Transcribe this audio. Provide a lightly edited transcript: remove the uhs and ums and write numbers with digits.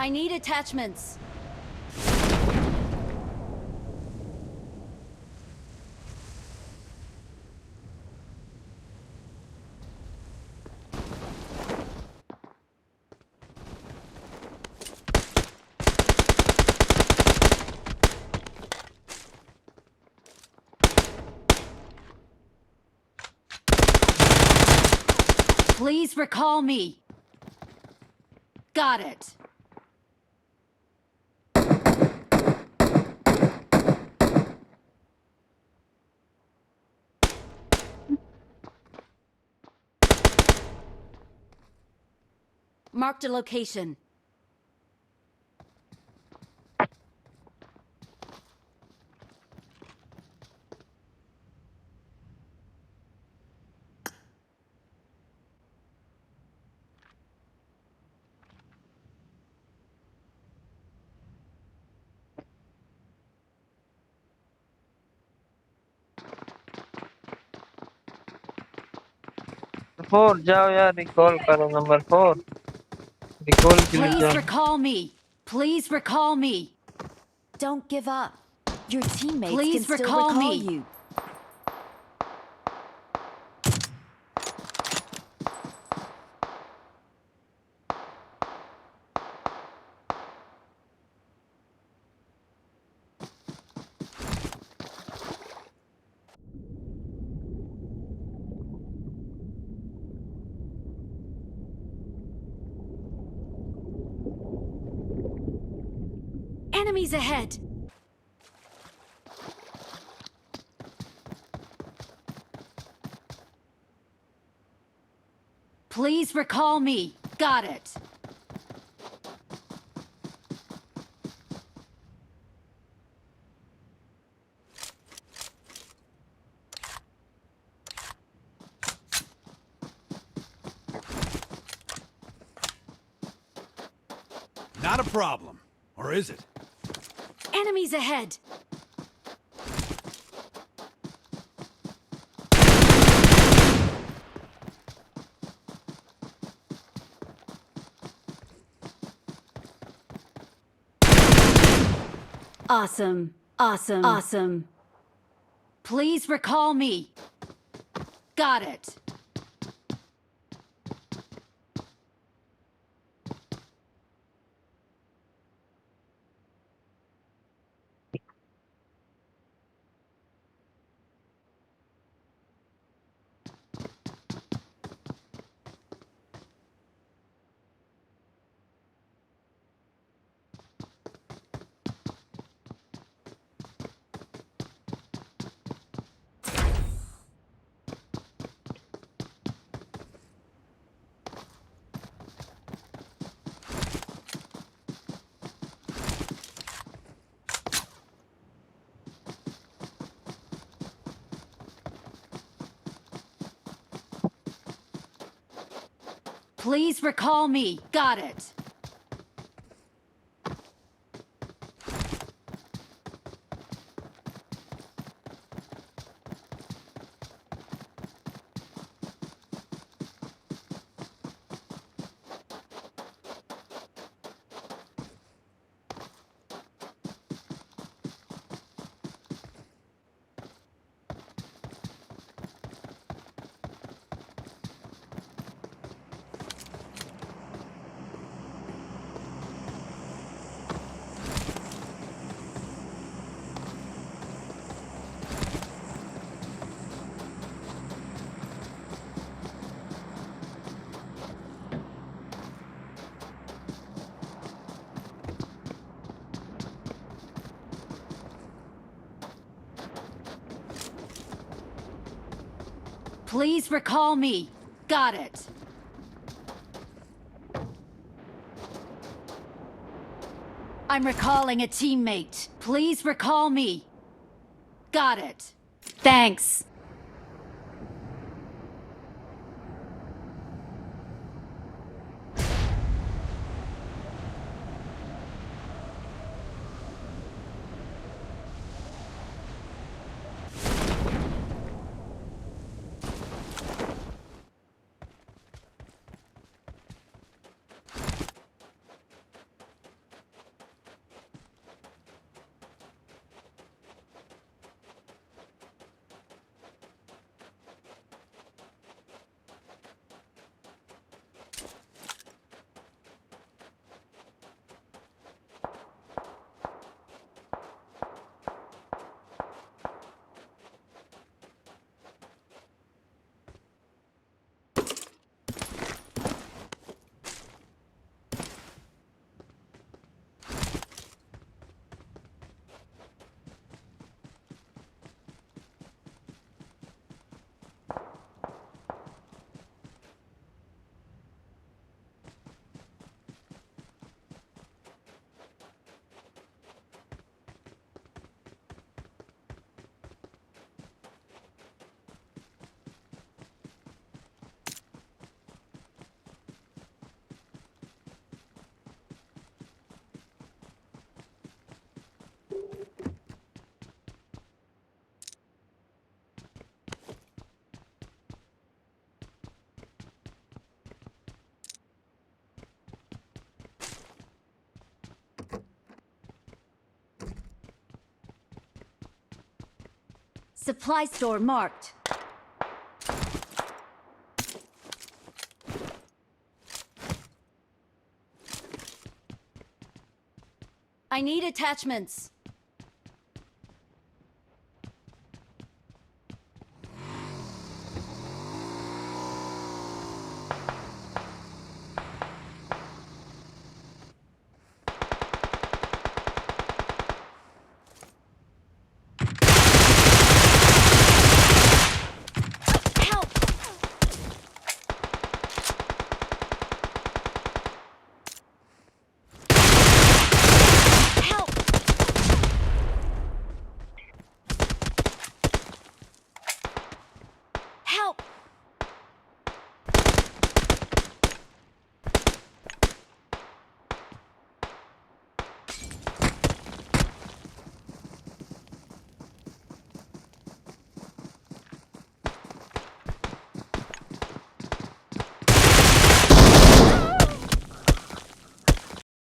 I need attachments. Please recall me. Got it. Marked a location. Four जाओ यार, recall करो number 4। Recall के लिए Please जाओ। recall me. Please recall me. Don't give up. Your teammates Please can still recall recall me. you. Enemies ahead. Please recall me. Got it. Not a problem. Or is it? Enemies ahead. Awesome. Awesome. Awesome. Please recall me. Got it. Please recall me. Got it. Please recall me. Got it. I'm recalling a teammate. Please recall me. Got it. Thanks. Supply store marked. I need attachments.